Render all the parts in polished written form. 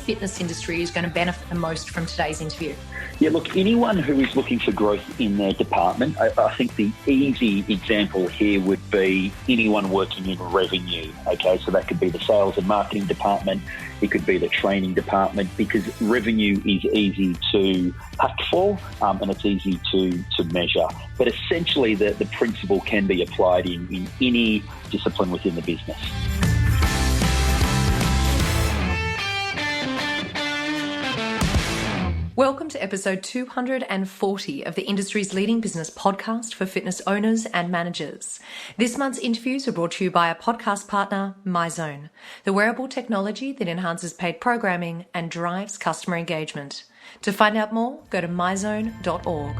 fitness industry is going to benefit the most from today's interview? Yeah, look, anyone who is looking for growth in their department, I think the easy example here would be anyone working in revenue, okay? So that could be the sales and marketing department, it could be the training department, because revenue is easy to hunt for and it's easy to measure. But essentially the principle can be applied in any discipline within the business. Welcome to episode 240 of the industry's leading business podcast for fitness owners and managers. This month's interviews are brought to you by our podcast partner, Myzone, the wearable technology that enhances paid programming and drives customer engagement. To find out more, go to myzone.org.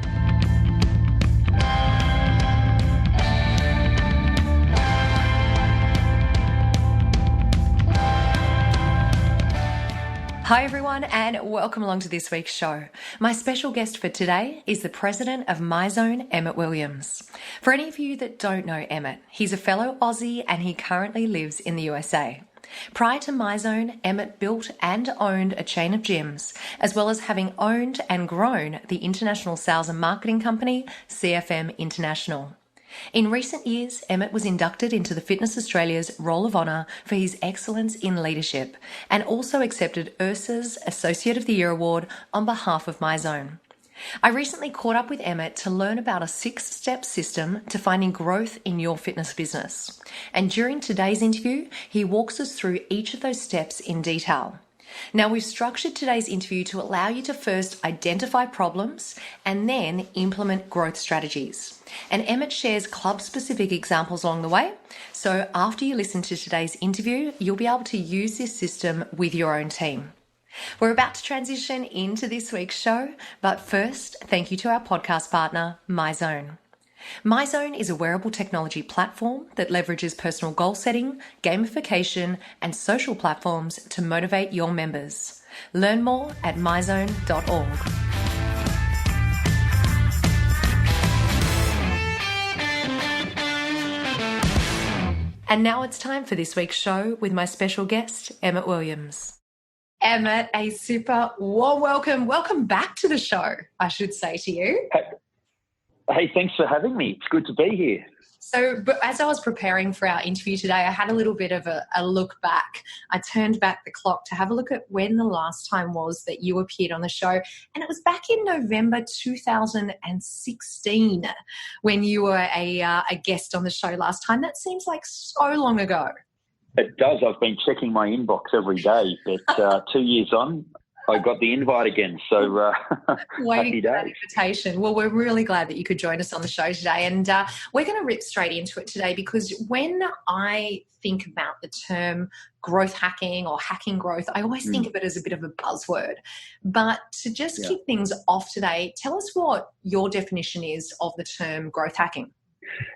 Hi everyone, and welcome along to this week's show. My special guest for today is the President of Myzone, Emmett Williams. For any of you that don't know Emmett, he's a fellow Aussie and he currently lives in the USA. Prior to Myzone, Emmett built and owned a chain of gyms, as well as having owned and grown the international sales and marketing company, CFM International. In recent years, Emmett was inducted into the Fitness Australia's Roll of Honour for his excellence in leadership and also accepted IHRSA's Associate of the Year Award on behalf of Myzone. I recently caught up with Emmett to learn about a 6-step system to finding growth in your fitness business. And during today's interview, he walks us through each of those steps in detail. Now, we've structured today's interview to allow you to first identify problems and then implement growth strategies. And Emmett shares club-specific examples along the way. So after you listen to today's interview, you'll be able to use this system with your own team. We're about to transition into this week's show, but first, thank you to our podcast partner, Myzone. Myzone is a wearable technology platform that leverages personal goal setting, gamification, and social platforms to motivate your members. Learn more at myzone.org. And now it's time for this week's show with my special guest, Emmett Williams. Emmett, a super warm welcome. Welcome back to the show, I should say to you. Hey, thanks for having me. It's good to be here. So as I was preparing for our interview today, I had a little bit of a look back. I turned back the clock to have a look at when the last time was that you appeared on the show. And it was back in November 2016 when you were a guest on the show last time. That seems like so long ago. It does. I've been checking my inbox every day, but 2 years on, I got the invite again, so happy days. Invitation. Well, we're really glad that you could join us on the show today, and we're going to rip straight into it today because when I think about the term growth hacking or hacking growth, I always think of it as a bit of a buzzword. But to just kick things off today, tell us what your definition is of the term growth hacking.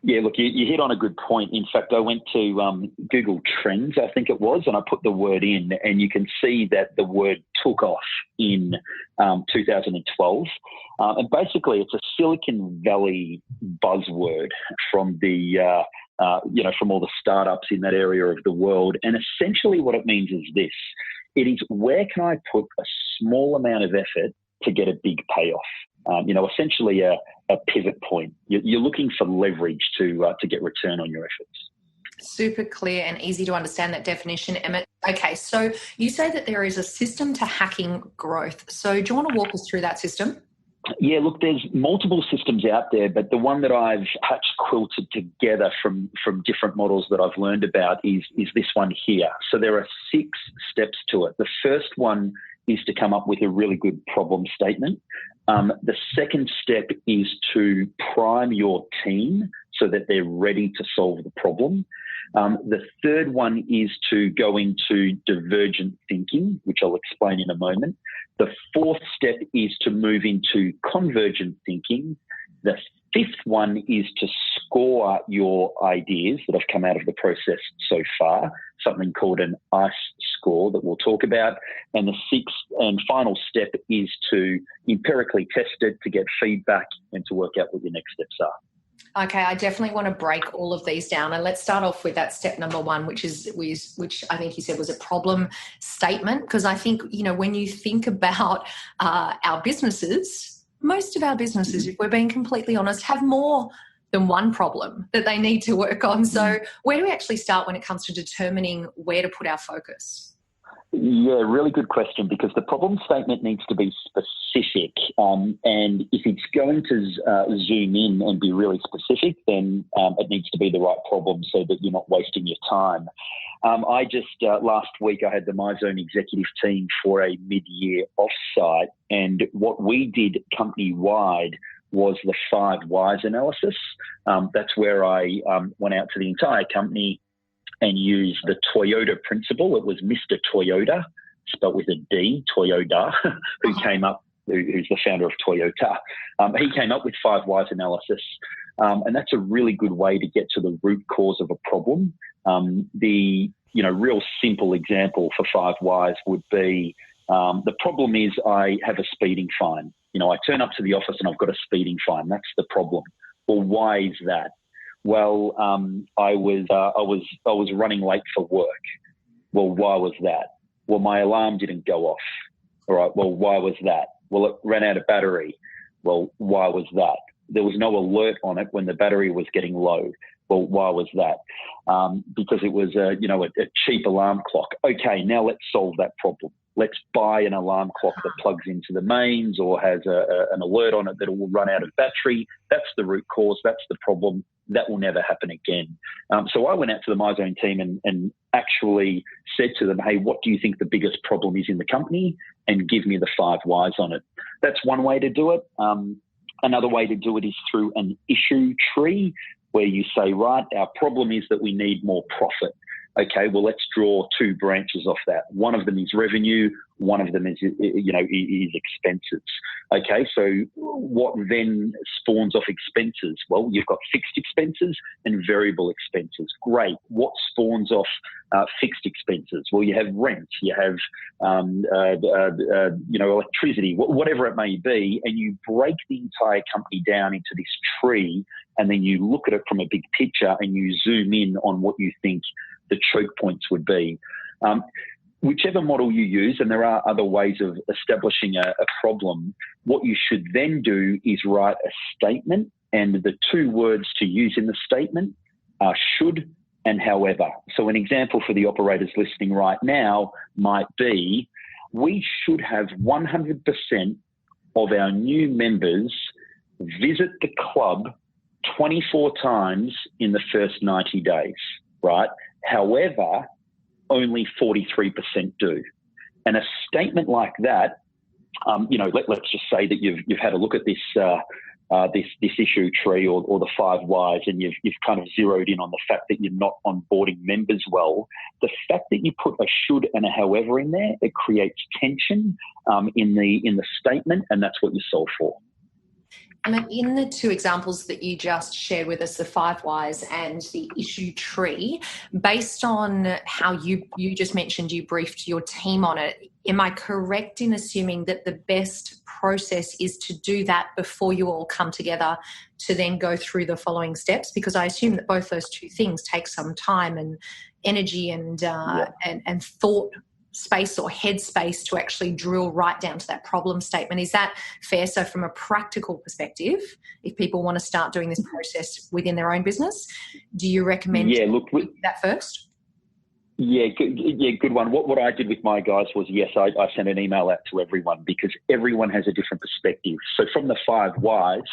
Yeah, look, you hit on a good point. In fact, I went to Google Trends, I think it was, and I put the word in, and you can see that the word took off in 2012. And basically, it's a Silicon Valley buzzword from the from all the startups in that area of the world. And essentially, what it means is this: it is where can I put a small amount of effort to get a big payoff? Essentially a pivot point. You're looking for leverage to get return on your efforts. Super clear and easy to understand that definition, Emmett. Okay, so you say that there is a system to hacking growth. So do you want to walk us through that system? Yeah, look, there's multiple systems out there, but the one that I've quilted together from different models that I've learned about is this one here. So there are 6 steps to it. The first one is to come up with a really good problem statement. The second step is to prime your team so that they're ready to solve the problem. The third one is to go into divergent thinking, which I'll explain in a moment. The fourth step is to move into convergent thinking. The fifth one is to score your ideas that have come out of the process so far, something called an ICE score that we'll talk about. And the sixth and final step is to empirically test it, to get feedback and to work out what your next steps are. Okay, I definitely want to break all of these down, and let's start off with that step number one, which I think you said was a problem statement. Because I think, when you think about our businesses, most of our businesses, if we're being completely honest, have more than one problem that they need to work on. So where do we actually start when it comes to determining where to put our focus? Yeah, really good question, because the problem statement needs to be specific. And if it's going to zoom in and be really specific, then it needs to be the right problem so that you're not wasting your time. I just, last week, I had the Myzone executive team for a mid-year offsite, and what we did company-wide was the 5 whys analysis. That's where I went out to the entire company and used the Toyota principle. It was Mr. Toyota, spelt with a D, Toyota, who's the founder of Toyota. He came up with 5 whys analysis, and that's a really good way to get to the root cause of a problem. The real simple example for 5 whys would be the problem is I have a speeding fine. I turn up to the office and I've got a speeding fine. That's the problem. Well, why is that? Well, I was running late for work. Well, why was that? Well, my alarm didn't go off. All right. Well, why was that? Well, it ran out of battery. Well, why was that? There was no alert on it when the battery was getting low. Well, why was that? Because it was a cheap alarm clock. Okay, now let's solve that problem. Let's buy an alarm clock that plugs into the mains or has an alert on it that will run out of battery. That's the root cause. That's the problem. That will never happen again. So I went out to the Myzone team and actually said to them, hey, what do you think the biggest problem is in the company? And give me the 5 whys on it. That's one way to do it. Another way to do it is through an issue tree, where you say, right, our problem is that we need more profit. Okay, well, let's draw 2 branches off that. One of them is revenue. One of them is expenses. Okay, so what then spawns off expenses? Well, you've got fixed expenses and variable expenses. Great. What spawns off fixed expenses? Well, you have rent, you have electricity, whatever it may be, and you break the entire company down into this tree, and then you look at it from a big picture and you zoom in on what you think the choke points would be. Whichever model you use, and there are other ways of establishing a problem, what you should then do is write a statement, and the 2 words to use in the statement are should and however. So an example for the operators listening right now might be, we should have 100% of our new members visit the club 24 times in the first 90 days, right? However, only 43% do. And a statement like that, let's just say that you've had a look at this issue tree or the 5 whys, and you've kind of zeroed in on the fact that you're not onboarding members well. The fact that you put a should and a however in there, it creates tension in the statement, and that's what you solve for. And in the 2 examples that you just shared with us, the 5 whys and the issue tree, based on how you just mentioned you briefed your team on it, am I correct in assuming that the best process is to do that before you all come together to then go through the following steps? Because I assume that both those 2 things take some time and energy and thought space or headspace to actually drill right down to that problem statement. Is that fair? So from a practical perspective, if people want to start doing this process within their own business, do you recommend that first? Yeah, good one. What I did with my guys was, yes, I sent an email out to everyone, because everyone has a different perspective. So from the 5 whys,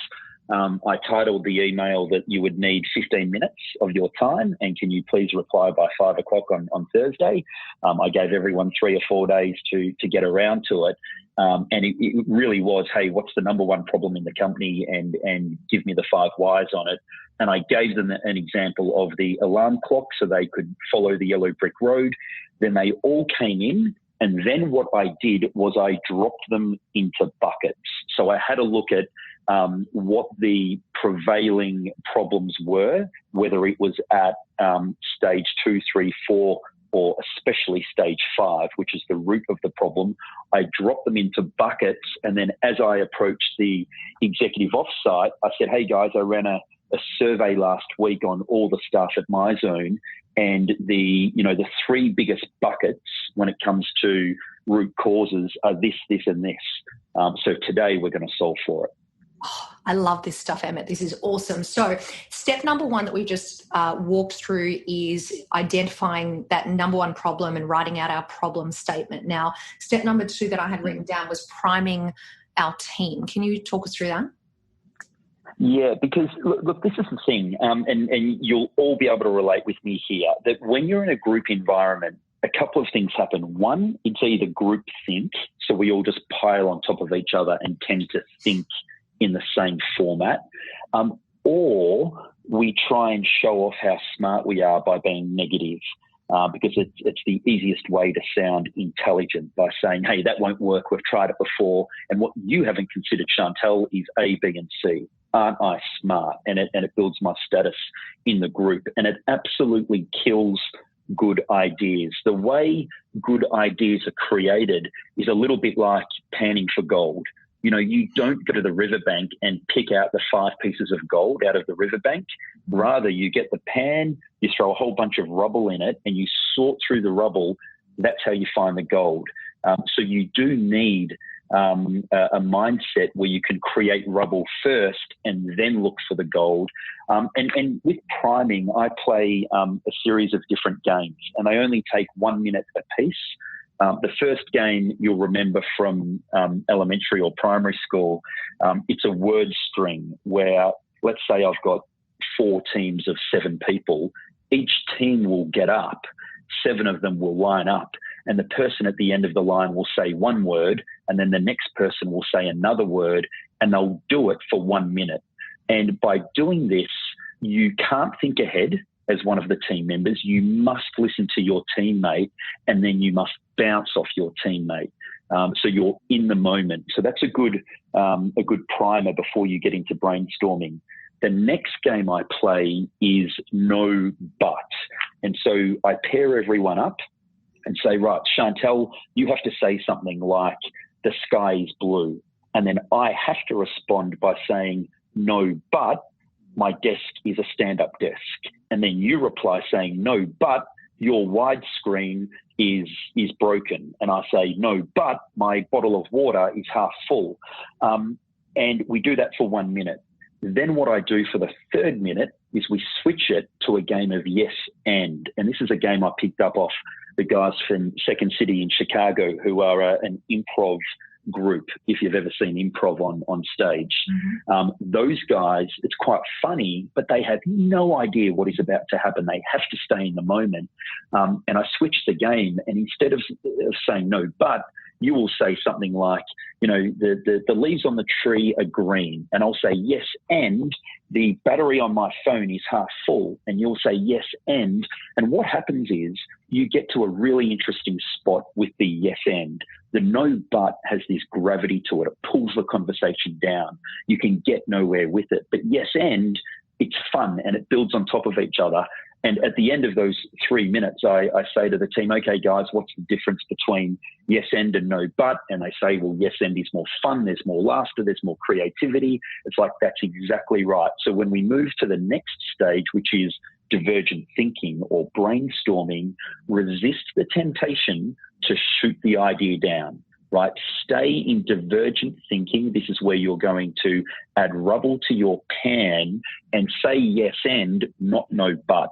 I titled the email that you would need 15 minutes of your time, and can you please reply by 5 o'clock on Thursday? I gave everyone 3 or 4 days to get around to it. And it really was, hey, what's the number one problem in the company, and give me the 5 whys on it. And I gave them an example of the alarm clock so they could follow the yellow brick road. Then they all came in. And then what I did was I dropped them into buckets. So I had a look at what the prevailing problems were, whether it was at stage 2, 3, 4, or especially stage 5, which is the root of the problem. I dropped them into buckets, and then as I approached the executive offsite, I said, hey guys, I ran a a survey last week on all the staff at Myzone, and the three biggest buckets when it comes to root causes are this, and this. So today we're going to solve for it. Oh, I love this stuff, Emmett. This is awesome. So step number one that we just walked through is identifying that number one problem and writing out our problem statement. Now, step number two that I had written down was priming our team. Can you talk us through that? Yeah, because look, this is the thing, and you'll all be able to relate with me here, that when you're in a group environment, a couple of things happen. One, it's either group think, so we all just pile on top of each other and tend to think in the same format, or we try and show off how smart we are by being negative, because it's the easiest way to sound intelligent by saying, hey, that won't work, we've tried it before, and what you haven't considered, Chantel, is A, B, and C. Aren't I smart? And it builds my status in the group, and it absolutely kills good ideas. The way good ideas are created is a little bit like panning for gold. You know, you don't go to the riverbank and pick out the 5 pieces of gold out of the riverbank. Rather, you get the pan, you throw a whole bunch of rubble in it, and you sort through the rubble. That's how you find the gold. So you do need a mindset where you can create rubble first and then look for the gold. And with priming, I play a series of different games, and they only take 1 minute a piece. The first game you'll remember from elementary or primary school, it's a word string where, let's say I've got 4 teams of 7 people. Each team will get up, 7 of them will line up, and the person at the end of the line will say one word, and then the next person will say another word, and they'll do it for 1 minute. And by doing this, you can't think ahead as one of the team members. You must listen to your teammate, and then you must bounce off your teammate. So you're in the moment. So that's a good primer before you get into brainstorming. The next game I play is no but. And so I pair everyone up and say, right, Chantel, you have to say something like, the sky is blue. And then I have to respond by saying, no, but my desk is a stand-up desk. And then you reply saying, no, but your widescreen is broken. And I say, no, but my bottle of water is half full. And we do that for 1 minute. Then what I do for the 3rd minute is we switch it to a game of yes and. And this is a game I picked up off the guys from Second City in Chicago, who are an improv group, if you've ever seen improv on stage. Mm-hmm. Those guys, it's quite funny, but they have no idea what is about to happen. They have to stay in the moment. And I switched the game, and instead of saying no, but you will say something like, you know, the leaves on the tree are green, and I'll say yes, and the battery on my phone is half full, and you'll say yes, and what happens is you get to a really interesting spot with the yes, and. The no but has this gravity to it. It pulls the conversation down. You can get nowhere with it. But yes, and it's fun, and it builds on top of each other. And at the end of those 3 minutes, I say to the team, okay, guys, what's the difference between yes, and no but? And they say, well, yes, and is more fun. There's more laughter. There's more creativity. It's like, that's exactly right. So when we move to the next stage, which is divergent thinking or brainstorming, resist the temptation to shoot the idea down, right? Stay in divergent thinking. This is where you're going to add rubble to your pan and say yes and, not no but.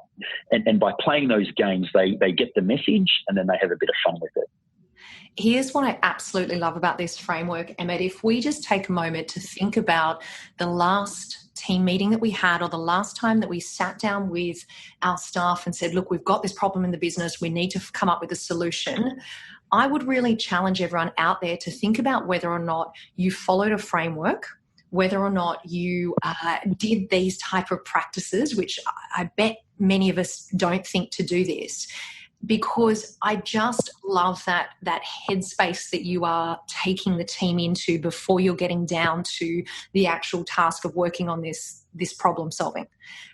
And by playing those games, they get the message, and then they have a bit of fun with it. Here's what I absolutely love about this framework, Emmett. If we just take a moment to think about the last team meeting that we had, or the last time that we sat down with our staff and said, look, we've got this problem in the business, we need to come up with a solution. I would really challenge everyone out there to think about whether or not you followed a framework, whether or not you did these type of practices, which I bet many of us don't think to do this. Because I just love that headspace that you are taking the team into before you're getting down to the actual task of working on this this problem solving,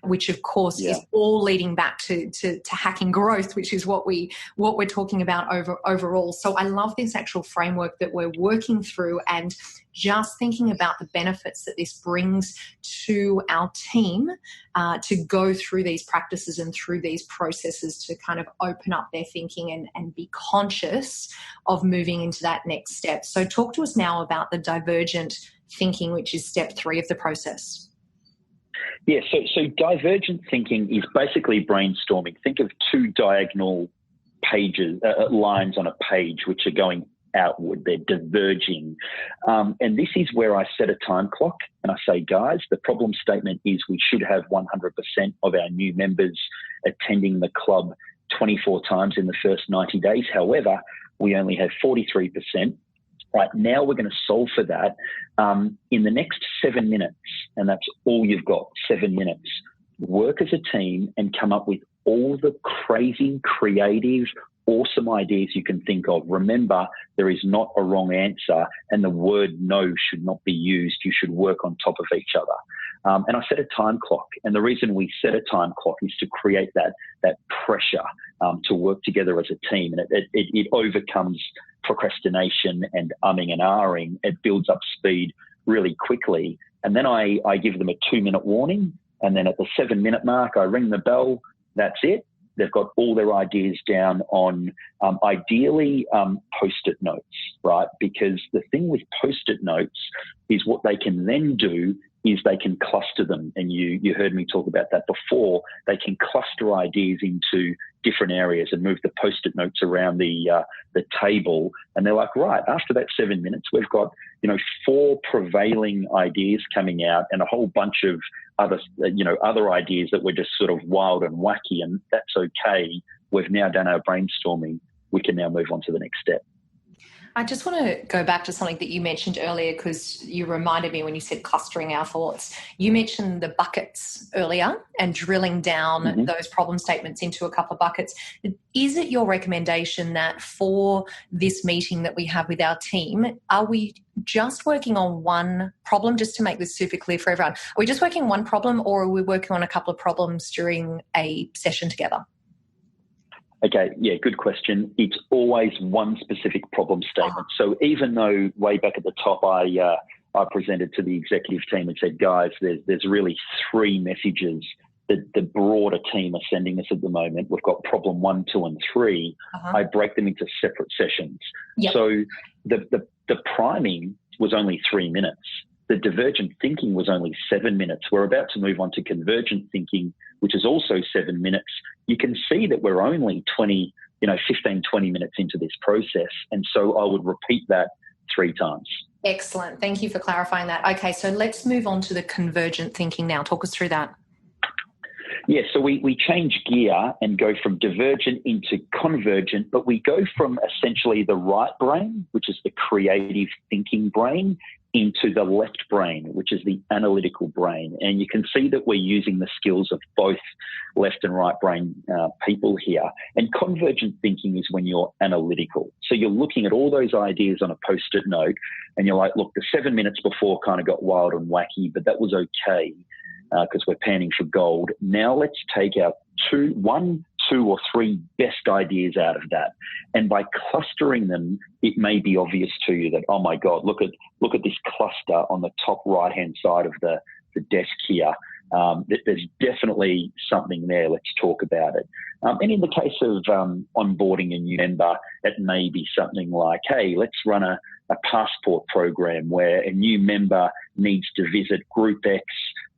which of course is all leading back to hacking growth, which is what we're talking about overall. So I love this actual framework that we're working through, and just thinking about the benefits that this brings to our team to go through these practices and through these processes to kind of open up their thinking and be conscious of moving into that next step. So talk to us now about the divergent thinking, which is step 3 of the process. Yeah, so divergent thinking is basically brainstorming. Think of 2 diagonal pages, lines on a page, which are going outward. They're diverging. And this is where I set a time clock and I say, guys, the problem statement is we should have 100% of our new members attending the club 24 times in the first 90 days. However, we only have 43%. Right now, we're going to solve for that in the next 7 minutes, and that's all you've got, 7 minutes. Work as a team and come up with all the crazy, creative, awesome ideas you can think of. Remember, there is not a wrong answer, and the word no should not be used. You should work on top of each other. And I set a time clock, and the reason we set a time clock is to create that pressure to work together as a team, and it overcomes procrastination and umming and ahhing. It builds up speed really quickly. And then I give them a 2-minute warning. And then at the 7-minute mark, I ring the bell. That's it. They've got all their ideas down on ideally Post-it notes, right? Because the thing with Post-it notes is what they can then do is they can cluster them. And you heard me talk about that before. They can cluster ideas into different areas and move the Post-it notes around the table. And they're like, right, after that 7 minutes, we've got, 4 prevailing ideas coming out and a whole bunch of other ideas that were just sort of wild and wacky. And that's okay. We've now done our brainstorming. We can now move on to the next step. I just want to go back to something that you mentioned earlier, because you reminded me when you said clustering our thoughts. You mentioned the buckets earlier and drilling down those problem statements into a couple of buckets. Is it your recommendation that for this meeting that we have with our team, are we just working on one problem, just to make this super clear for everyone? Are we just working on one problem, or are we working on a couple of problems during a session together? Okay, yeah, good question. It's always one specific problem statement. So even though way back at the top I presented to the executive team and said, guys, there's really 3 messages that the broader team are sending us at the moment. We've got problem 1, 2, and 3. I break them into separate sessions. Yep. So the priming was only 3 minutes. The divergent thinking was only 7 minutes. We're about to move on to convergent thinking, which is also 7 minutes. You can see that we're only 15, 20 minutes into this process. And so I would repeat that 3 times. Excellent. Thank you for clarifying that. Okay, so let's move on to the convergent thinking now. Talk us through that. Yeah, so we change gear and go from divergent into convergent, but we go from essentially the right brain, which is the creative thinking brain, into the left brain, which is the analytical brain. And you can see that we're using the skills of both left and right brain people here. And convergent thinking is when you're analytical. So you're looking at all those ideas on a Post-it note and you're like, look, the 7 minutes before kind of got wild and wacky, but that was okay because we're panning for gold. Now let's take our 1, 2, or 3 best ideas out of that. And by clustering them, it may be obvious to you that, oh my God, look at this cluster on the top right-hand side of the desk here. There's definitely something there. Let's talk about it. And in the case of onboarding a new member, it may be something like, hey, let's run a passport program where a new member needs to visit Group X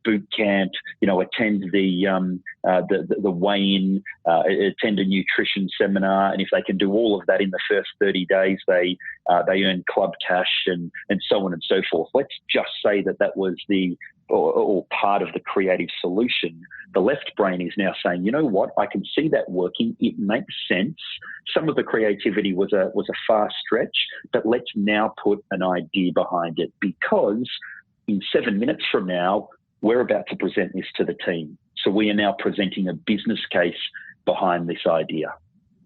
boot camp, attend the weigh-in, attend a nutrition seminar, and if they can do all of that in the first 30 days, they earn club cash and so on and so forth. Let's just say that was or part of the creative solution. The left brain is now saying, you know what, I can see that working. It makes sense. Some of the creativity was a far stretch, but let's now put an idea behind it, because in 7 minutes from now, we're about to present this to the team. So we are now presenting a business case behind this idea.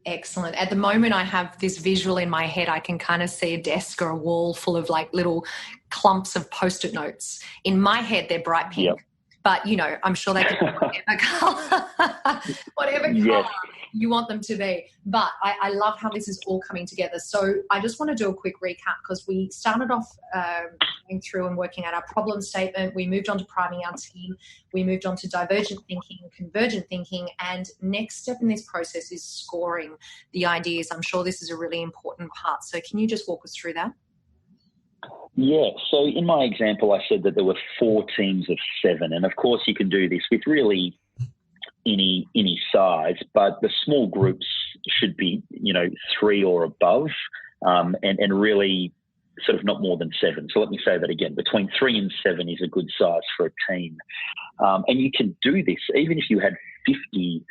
Excellent. At the moment, I have this visual in my head. I can kind of see a desk or a wall full of like little clumps of Post-it notes. In my head, they're bright pink. Yep. But, I'm sure they can be whatever colour, whatever colour you want them to be. But I love how this is all coming together. So I just want to do a quick recap, because we started off going through and working out our problem statement. We moved on to priming our team. We moved on to divergent thinking, convergent thinking, and next step in this process is scoring the ideas. I'm sure this is a really important part. So can you just walk us through that? Yeah, so in my example, I said that there were 4 teams of 7. And of course, you can do this with really any size, but the small groups should be, 3 or above, and really sort of not more than 7. So let me say that again. Between 3 and 7 is a good size for a team. And you can do this even if you had 50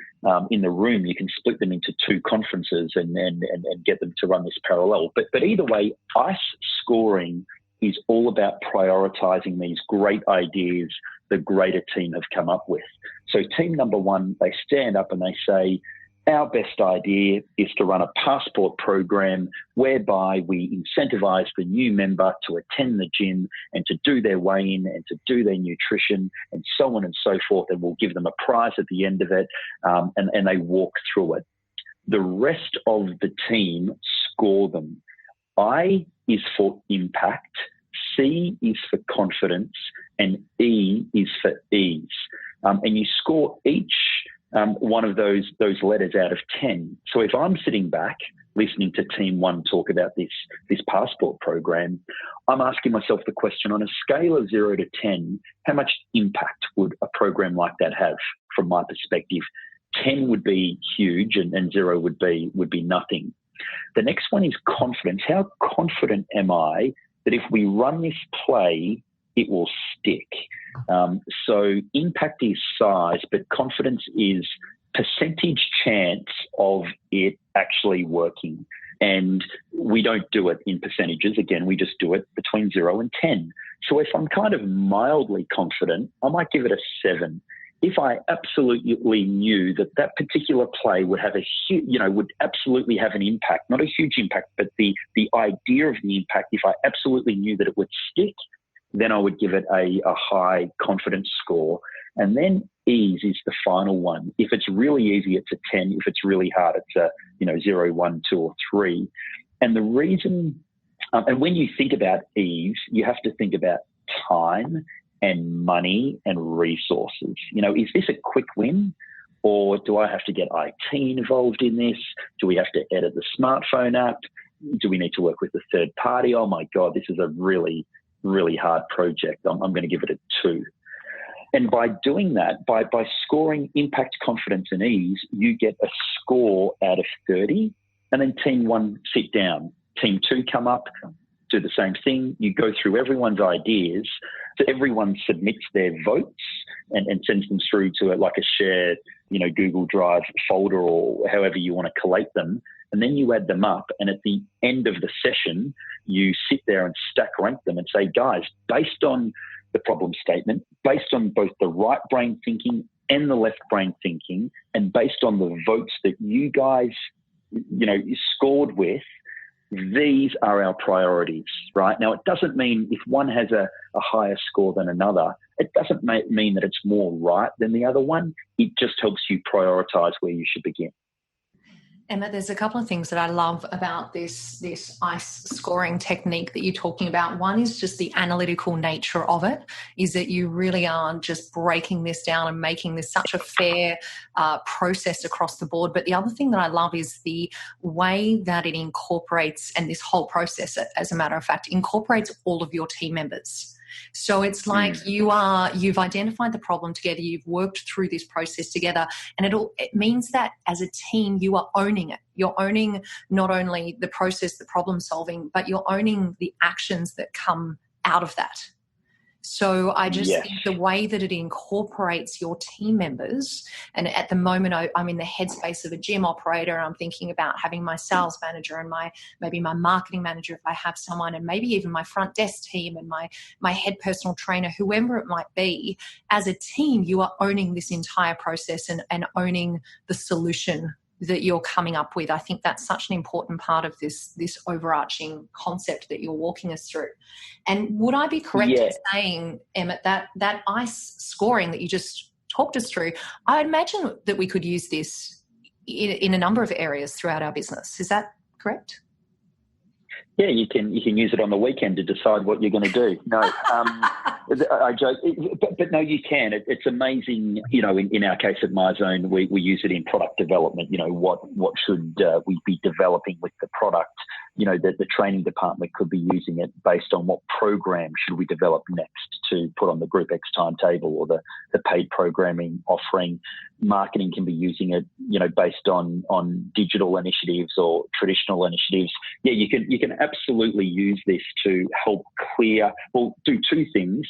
in the room. You can split them into 2 conferences and get them to run this parallel. But either way, ICE scoring is all about prioritizing these great ideas the greater team have come up with. So team number 1, they stand up and they say, our best idea is to run a passport program whereby we incentivize the new member to attend the gym and to do their weigh-in and to do their nutrition and so on and so forth, and we'll give them a prize at the end of it, and they walk through it. The rest of the team score them. I is for impact, C is for confidence, and E is for ease. And you score each one of those letters out of 10. So if I'm sitting back listening to Team 1 talk about this passport program, I'm asking myself the question, on a scale of 0 to 10, how much impact would a program like that have from my perspective? 10 would be huge and 0 would be nothing. The next one is confidence. How confident am I that if we run this play, it will stick? So impact is size, but confidence is percentage chance of it actually working. And we don't do it in percentages. Again, we just do it between 0 and 10. So if I'm kind of mildly confident, I might give it a 7. If I absolutely knew that particular play would have would absolutely have an impact, not a huge impact, but the idea of the impact, if I absolutely knew that it would stick, then I would give it a high confidence score. And then ease is the final one. If it's really easy, it's a 10. If it's really hard, it's a 0, 1, 2, or 3. And the reason, and when you think about ease, you have to think about time and money and resources. Is this a quick win, or do I have to get IT involved in this? Do we have to edit the smartphone app? Do we need to work with a third party? Oh my God, this is a really, really hard project. I'm going to give it a 2. And by doing that, by scoring impact, confidence, and ease, you get a score out of 30. And then team 1 sit down. Team 2 come up, do the same thing. You go through everyone's ideas. So everyone submits their votes and sends them through to a shared, Google Drive folder or however you want to collate them. And then you add them up. And at the end of the session, you sit there and stack rank them and say, guys, based on the problem statement, based on both the right brain thinking and the left brain thinking, and based on the votes that you guys, scored with, these are our priorities, right? Now, it doesn't mean if one has a higher score than another, it doesn't mean that it's more right than the other one. It just helps you prioritize where you should begin. Emma, there's a couple of things that I love about this ICE scoring technique that you're talking about. One is just the analytical nature of it, is that you really are just breaking this down and making this such a fair process across the board. But the other thing that I love is the way that it incorporates, and this whole process, as a matter of fact, incorporates all of your team members. So it's like you've identified the problem together, you've worked through this process together, and it means that as a team you are owning it. You're owning not only the process, the problem solving, but you're owning the actions that come out of that. So I just think the way that it incorporates your team members, and at the moment I'm in the headspace of a gym operator, and I'm thinking about having my sales manager and maybe my marketing manager if I have someone, and maybe even my front desk team and my head personal trainer, whoever it might be. As a team, you are owning this entire process and owning the solution that you're coming up with. I think that's such an important part of this overarching concept that you're walking us through. And would I be correct in saying, Emmett, that ICE scoring that you just talked us through, I imagine that we could use this in a number of areas throughout our business. Is that correct? Yeah, you can use it on the weekend to decide what you're going to do. No, I joke, but no, you can. It's amazing. In our case at Myzone, we use it in product development. What should we be developing with the product? The training department could be using it based on what program should we develop next to put on the Group X timetable or the paid programming offering. Marketing can be using it, based on digital initiatives or traditional initiatives. Yeah, you can absolutely use this to help do two things: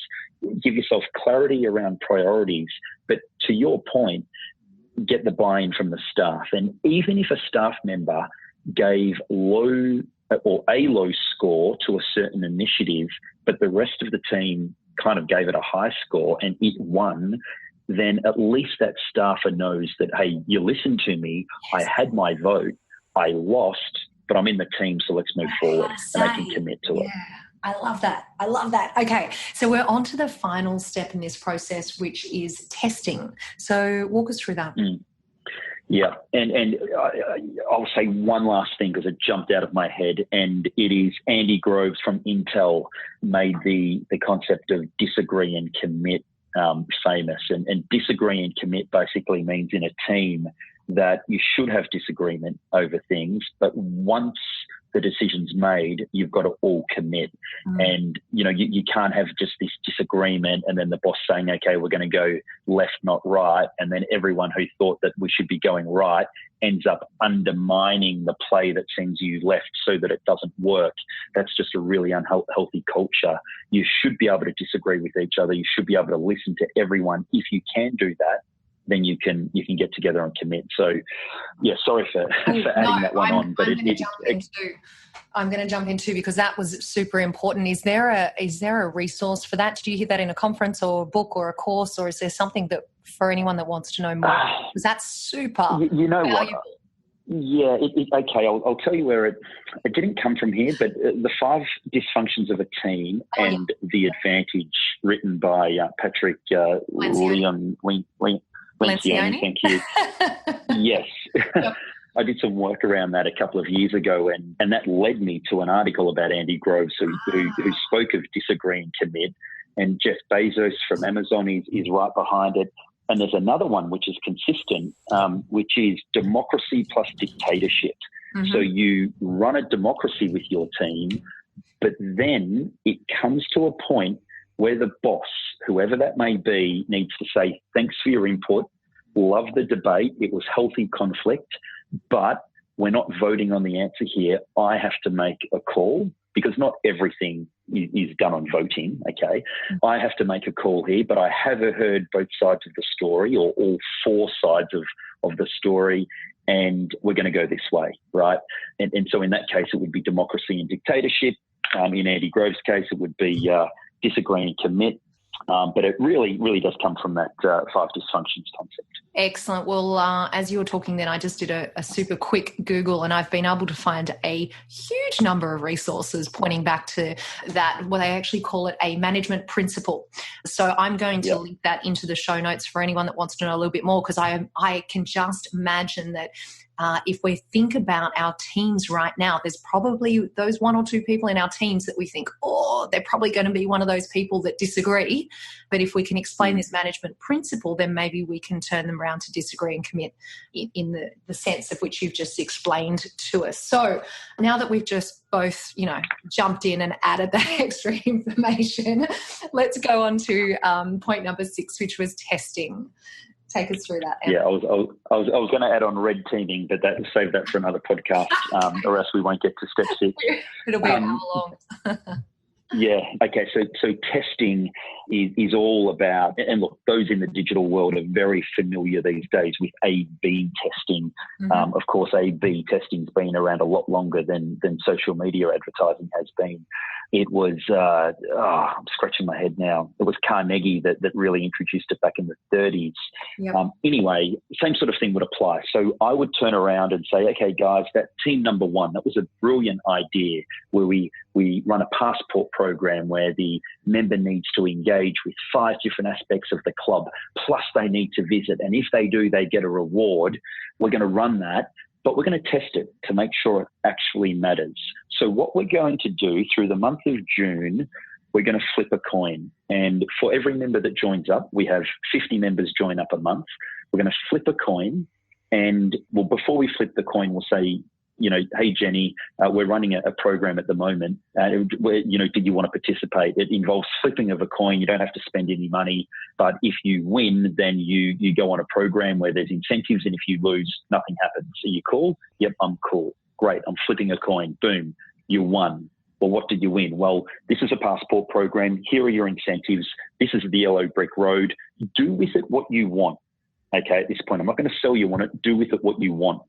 give yourself clarity around priorities, but to your point, get the buy-in from the staff. And even if a staff member gave a low score to a certain initiative, but the rest of the team kind of gave it a high score and it won, then at least that staffer knows that, hey, you listened to me, I had my vote, I lost, but I'm in the team, so let's move forward, and they can commit to it. I love that. Okay, so we're on to the final step in this process, which is testing. So walk us through that. Yeah, and I'll say one last thing because it jumped out of my head, and it is Andy Groves from Intel made the concept of disagree and commit famous. And disagree and commit basically means in a team that you should have disagreement over things, but once the decision's made, you've got to all commit. And, you can't have just this disagreement and then the boss saying, okay, we're going to go left, not right. And then everyone who thought that we should be going right ends up undermining the play that sends you left so that it doesn't work. That's just a really unhealthy culture. You should be able to disagree with each other. You should be able to listen to everyone. If you can do that, then you can get together and commit. So, yeah, sorry for adding that one on. But I'm going to jump into because that was super important. Is there a resource for that? Did you hear that in a conference or a book or a course, or is there something that for anyone that wants to know more? Because that's super valuable. What? Yeah, okay, I'll tell you where it didn't come from here, but the 5 dysfunctions of a team and the advantage, written by Patrick Lencioni, thank you. Yes. Yep. I did some work around that a couple of years ago, and that led me to an article about Andy Groves who spoke of disagree and commit, and Jeff Bezos from Amazon is right behind it. And there's another one which is consistent, which is democracy plus dictatorship. Mm-hmm. So you run a democracy with your team, but then it comes to a point where the boss, whoever that may be, needs to say, thanks for your input, love the debate, it was healthy conflict, but we're not voting on the answer here. I have to make a call, because not everything is done on voting, okay? I have to make a call here, but I have heard both sides of the story, or all 4 sides of the story, and we're going to go this way, right? And so in that case, it would be democracy and dictatorship. In Andy Groves' case, it would be disagree and commit. But it really, really does come from that 5 dysfunctions concept. Excellent. Well, as you were talking then, I just did a super quick Google, and I've been able to find a huge number of resources pointing back to that, what they actually call it a management principle. So I'm going to link that into the show notes for anyone that wants to know a little bit more, because I can just imagine that if we think about our teams right now, there's probably those 1 or 2 people in our teams that we think, they're probably going to be one of those people that disagree. But if we can explain this management principle, then maybe we can turn them around to disagree and commit in the sense of which you've just explained to us. So now that we've just both, jumped in and added that extra information, let's go on to point number 6, which was testing. Take us through that, Emma. Yeah, I was going to add on red teaming, but save that for another podcast, or else we won't get to step 6. It'll be an hour long. Yeah. Okay. So testing is all about, and look, those in the digital world are very familiar these days with A/B testing. Mm-hmm. Of course, A/B testing's been around a lot longer than social media advertising has been. It was, I'm scratching my head now. It was Carnegie that really introduced it back in the 30s. Yep. Anyway, same sort of thing would apply. So I would turn around and say, okay, guys, that team number one, that was a brilliant idea where we run a passport program where the member needs to engage with 5 different aspects of the club, plus they need to visit. And if they do, they get a reward. We're going to run that, but we're going to test it to make sure it actually matters. So what we're going to do through the month of June, we're going to flip a coin. And for every member that joins up, we have 50 members join up a month. We're going to flip a coin. And well, before we flip the coin, we'll say, hey, Jenny, we're running a program at the moment. Where, did you want to participate? It involves flipping of a coin. You don't have to spend any money. But if you win, then you go on a program where there's incentives. And if you lose, nothing happens. Are you cool? Yep, I'm cool. Great. I'm flipping a coin. Boom. You won. Well, what did you win? Well, this is a passport program. Here are your incentives. This is the yellow brick road. Do with it what you want. Okay, at this point, I'm not going to sell you on it. Do with it what you want.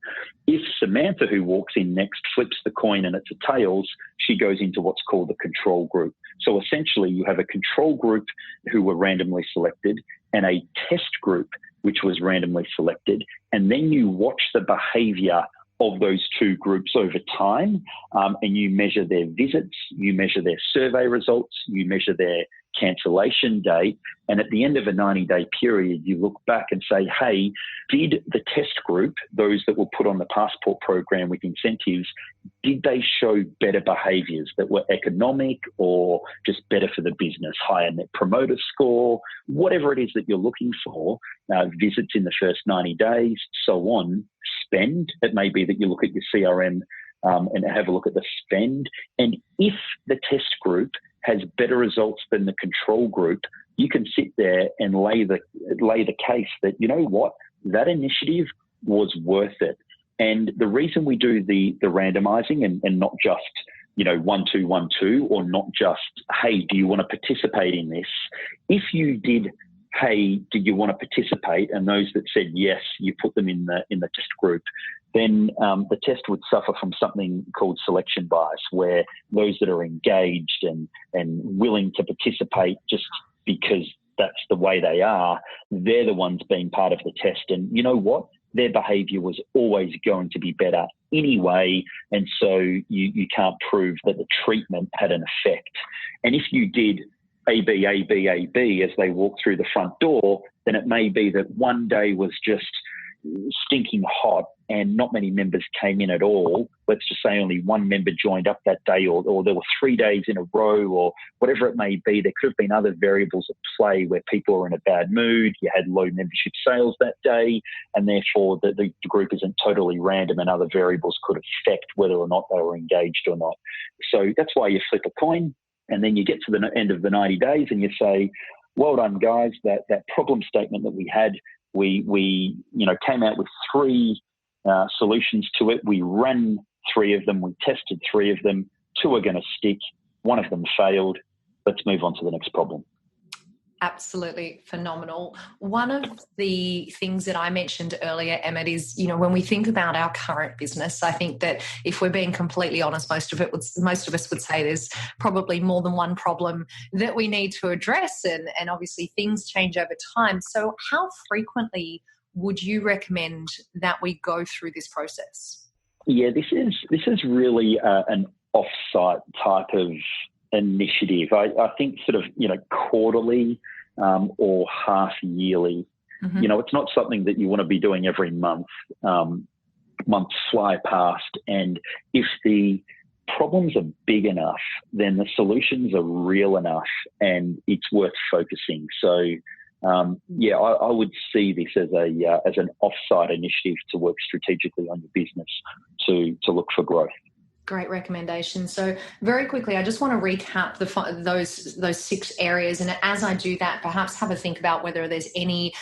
If Samantha, who walks in next, flips the coin and it's a tails, she goes into what's called the control group. So essentially, you have a control group who were randomly selected and a test group which was randomly selected. And then you watch the behavior of those two groups over time, and you measure their visits, you measure their survey results, you measure their cancellation date, and at the end of a 90-day period, you look back and say, hey, did the test group, those that were put on the passport program with incentives, did they show better behaviours that were economic or just better for the business, higher net promoter score, whatever it is that you're looking for, visits in the first 90 days, so on, spend. It may be that you look at your CRM and have a look at the spend. And if the test group has better results than the control group, you can sit there and lay the case that, you know what, that initiative was worth it. And the reason we do the randomizing and not just, 1, 2, 1, 2, or not just, hey, do you want to participate in this? If you did, hey, do you want to participate? And those that said yes, you put them in the test group, then the test would suffer from something called selection bias, where those that are engaged and willing to participate just because that's the way they are, they're the ones being part of the test. And you know what? Their behaviour was always going to be better anyway, and so you can't prove that the treatment had an effect. And if you did A, B, A, B, A, B as they walk through the front door, then it may be that one day was just stinking hot and not many members came in at all. Let's just say only one member joined up that day, or there were 3 days in a row, or whatever it may be. There could have been other variables at play where people were in a bad mood, you had low membership sales that day, and therefore the group isn't totally random and other variables could affect whether or not they were engaged or not. So that's why you flip a coin. And then you get to the end of the 90 days and you say, well done, guys, that problem statement that we had, we came out with 3 solutions to it. We ran 3 of them. We tested 3 of them. 2 are going to stick. 1 of them failed. Let's move on to the next problem. Absolutely phenomenal. One of the things that I mentioned earlier, Emmett, is, when we think about our current business, I think that if we're being completely honest, most of us would say there's probably more than one problem that we need to address, and obviously things change over time. So how frequently would you recommend that we go through this process? Yeah, this is really an off-site type of initiative. I think sort of, quarterly or half yearly. Mm-hmm. It's not something that you want to be doing every month. Months fly past, and if the problems are big enough, then the solutions are real enough and it's worth focusing. So I would see this as an off-site initiative to work strategically on your business to look for growth. Great recommendation. So very quickly, I just want to recap those 6 areas. And as I do that, perhaps have a think about whether there's any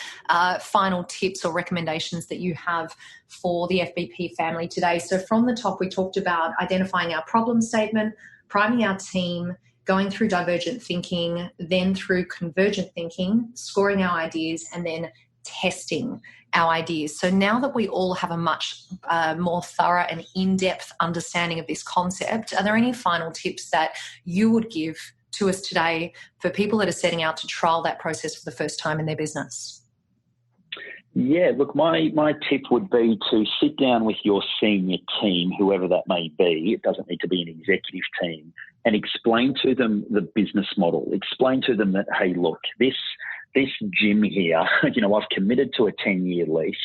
final tips or recommendations that you have for the FBP family today. So from the top, we talked about identifying our problem statement, priming our team, going through Divergent Thinking, then through Convergent Thinking, scoring our ideas, and then testing our ideas. So now that we all have a much more thorough and in-depth understanding of this concept, are there any final tips that you would give to us today for people that are setting out to trial that process for the first time in their business? Yeah, look, my tip would be to sit down with your senior team, whoever that may be. It doesn't need to be an executive team, and explain to them the business model. Explain to them that, hey, look, this gym here, I've committed to a 10-year lease.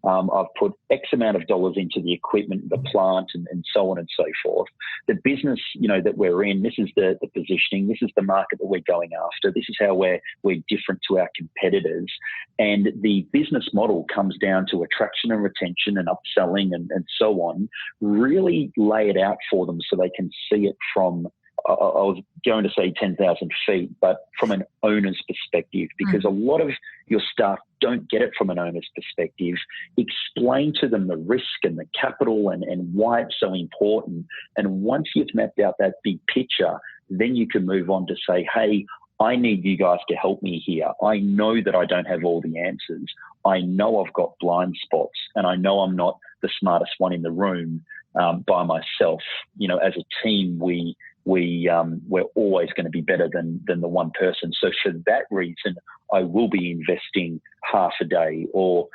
I've put X amount of dollars into the equipment, the plant, and so on and so forth. The business, that we're in, this is the positioning. This is the market that we're going after. This is how we're different to our competitors. And the business model comes down to attraction and retention and upselling and so on. Really lay it out for them so they can see it from, I was going to say 10,000 feet, but from an owner's perspective, because a lot of your staff don't get it from an owner's perspective. Explain to them the risk and the capital and why it's so important. And once you've mapped out that big picture, then you can move on to say, hey, I need you guys to help me here. I know that I don't have all the answers. I know I've got blind spots, and I know I'm not the smartest one in the room by myself. As a team, we're always going to be better than the one person. So for that reason, I will be investing half a day, or,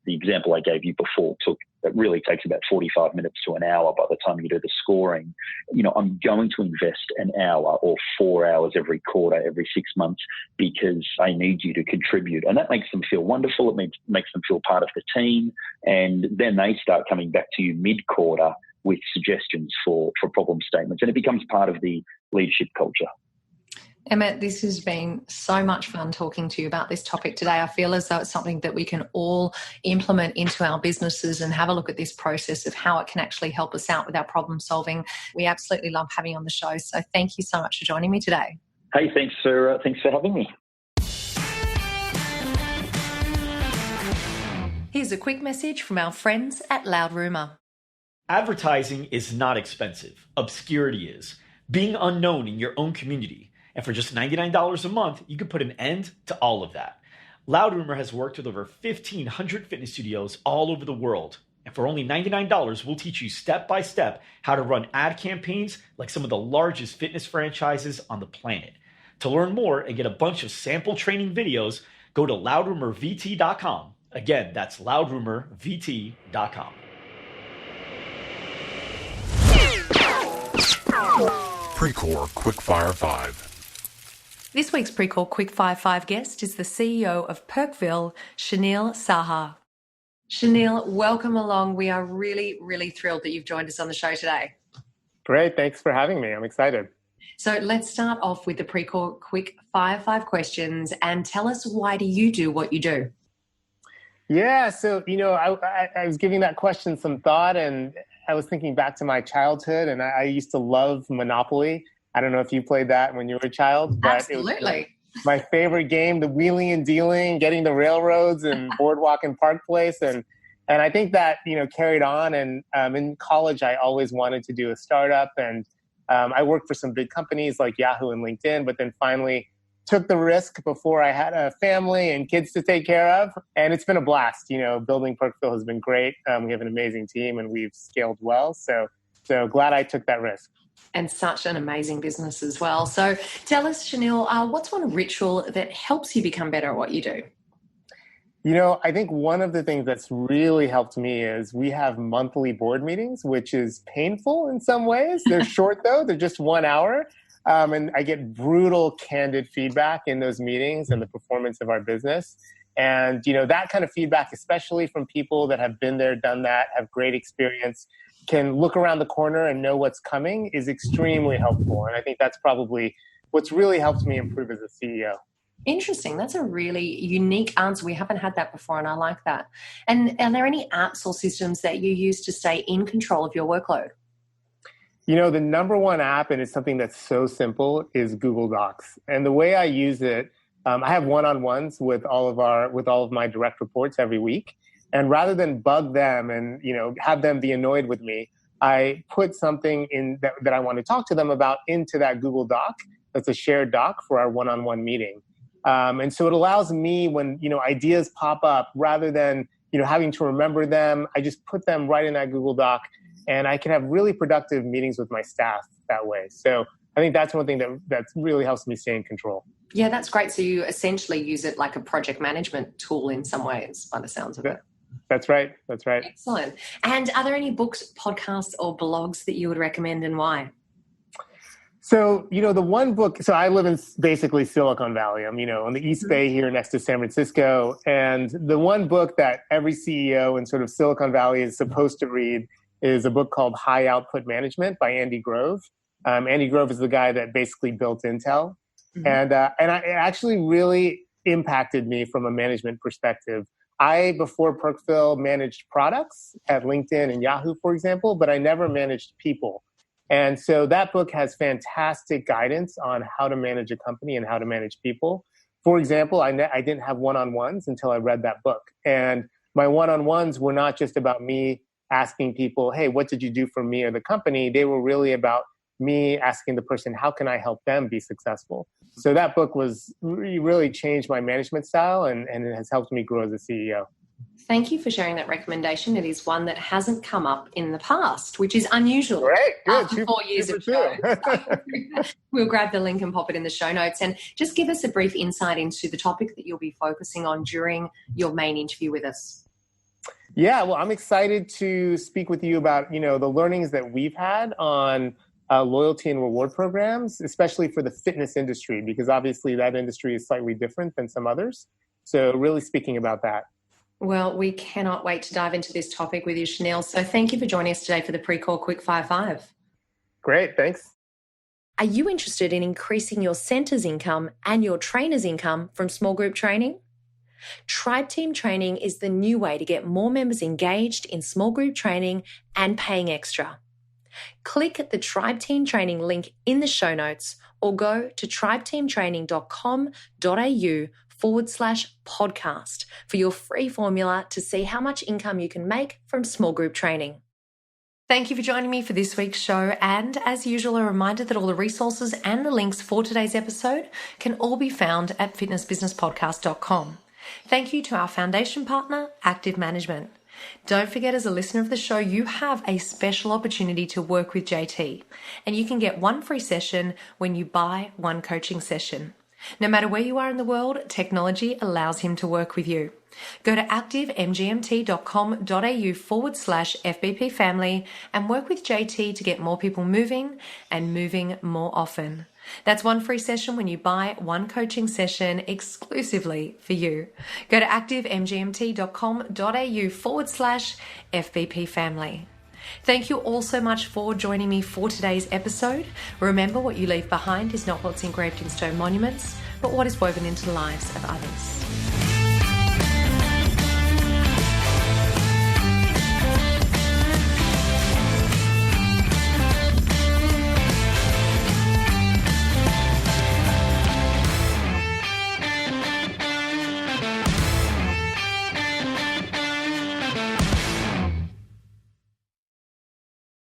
the example I gave you before it really takes about 45 minutes to an hour by the time you do the scoring. I'm going to invest an hour or 4 hours every quarter, every 6 months, because I need you to contribute. And that makes them feel wonderful. It makes them feel part of the team. And then they start coming back to you mid-quarter with suggestions for problem statements. And it becomes part of the leadership culture. Emmett, this has been so much fun talking to you about this topic today. I feel as though it's something that we can all implement into our businesses and have a look at this process of how it can actually help us out with our problem solving. We absolutely love having you on the show. So thank you so much for joining me today. Hey, thanks for having me. Here's a quick message from our friends at Loud Rumour. Advertising is not expensive. Obscurity is. Being unknown in your own community. And for just $99 a month, you can put an end to all of that. Loud Rumour has worked with over 1,500 fitness studios all over the world. And for only $99, we'll teach you step by step how to run ad campaigns like some of the largest fitness franchises on the planet. To learn more and get a bunch of sample training videos, go to loudrumorvt.com. Again, that's loudrumorvt.com. PreCall Quickfire 5. This week's PreCall Quickfire 5 guest is the CEO of Perkville, Shanil Saha. Shanil, welcome along. We are really, really thrilled that you've joined us on the show today. Great. Thanks for having me. I'm excited. So let's start off with the PreCall Quickfire 5 questions and tell us, why do you do what you do? Yeah. So, I was giving that question some thought, and I was thinking back to my childhood, and I used to love Monopoly. I don't know if you played that when you were a child, but absolutely. It was my favorite game, the wheeling and dealing, getting the railroads and Boardwalk and Park Place. And I think that, carried on. And in college, I always wanted to do a startup. And I worked for some big companies like Yahoo and LinkedIn, but then finally took the risk before I had a family and kids to take care of. And it's been a blast. Building Perkville has been great. We have an amazing team and we've scaled well. So glad I took that risk. And such an amazing business as well. So tell us, Shanil, what's one ritual that helps you become better at what you do? I think one of the things that's really helped me is we have monthly board meetings, which is painful in some ways. They're short, though. They're just 1 hour. And I get brutal, candid feedback in those meetings and the performance of our business. And, that kind of feedback, especially from people that have been there, done that, have great experience, can look around the corner and know what's coming, is extremely helpful. And I think that's probably what's really helped me improve as a CEO. Interesting. That's a really unique answer. We haven't had that before, and I like that. And are there any apps or systems that you use to stay in control of your workload? The number one app, and it's something that's so simple, is Google Docs. And the way I use it, I have one-on-ones with all of my direct reports every week. And rather than bug them and, have them be annoyed with me, I put something in that I want to talk to them about into that Google Doc. that's a shared doc for our one-on-one meeting. And so it allows me when, ideas pop up, rather than, having to remember them, I just put them right in that Google Doc, and I can have really productive meetings with my staff that way. So I think that's one thing that really helps me stay in control. Yeah, that's great. So you essentially use it like a project management tool in some ways, by the sounds of it. That's right. Excellent. And are there any books, podcasts, or blogs that you would recommend, and why? So, the one book, so I live in basically Silicon Valley. I'm, on the East Bay here next to San Francisco. And the one book that every CEO in sort of Silicon Valley is supposed to read is a book called High Output Management by Andy Grove. Andy Grove is the guy that basically built Intel. Mm-hmm. And it actually really impacted me from a management perspective. I, before Perkville, managed products at LinkedIn and Yahoo, for example, but I never managed people. And so that book has fantastic guidance on how to manage a company and how to manage people. For example, I didn't have one-on-ones until I read that book. And my one-on-ones were not just about me asking people, hey, what did you do for me or the company? They were really about me asking the person, how can I help them be successful? So that book really changed my management style, and it has helped me grow as a CEO. Thank you for sharing that recommendation. It is one that hasn't come up in the past, which is unusual. Right, good. After 4 years of show. We'll grab the link and pop it in the show notes. And just give us a brief insight into the topic that you'll be focusing on during your main interview with us. Yeah, well, I'm excited to speak with you about, the learnings that we've had on loyalty and reward programs, especially for the fitness industry, because obviously that industry is slightly different than some others. So really speaking about that. Well, we cannot wait to dive into this topic with you, Chanel. So thank you for joining us today for the PreCall Quickfire 5. Great, thanks. Are you interested in increasing your center's income and your trainer's income from small group training? Tribe Team Training is the new way to get more members engaged in small group training and paying extra. Click the Tribe Team Training link in the show notes or go to tribeteamtraining.com.au/podcast for your free formula to see how much income you can make from small group training. Thank you for joining me for this week's show. And as usual, a reminder that all the resources and the links for today's episode can all be found at fitnessbusinesspodcast.com. Thank you to our foundation partner, Active Management. Don't forget, as a listener of the show, you have a special opportunity to work with JT, and you can get one free session when you buy one coaching session. No matter where you are in the world, technology allows him to work with you. Go to activemgmt.com.au/FBP family and work with JT to get more people moving and moving more often. That's one free session when you buy one coaching session exclusively for you. Go to activemgmt.com.au/FBP family. Thank you all so much for joining me for today's episode. Remember, what you leave behind is not what's engraved in stone monuments, but what is woven into the lives of others.